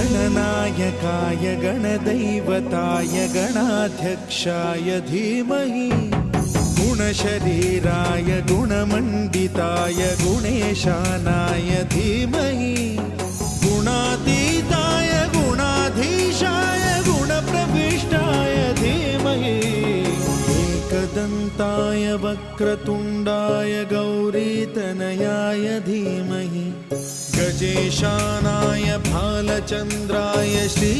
गणनायकाय गणदैवताय गणाध्यक्षाय धीमहि गुणशरीराय गुणमण्डिताय गुणेशानाय धीमहि गुणातीताय गुणाधीशाय गुणप्रविष्टाय धीमहि एकदन्ताय वक्रतुण्डाय गौरीतनयाय धीमहि गजेशानाय भालचन्द्राय श्री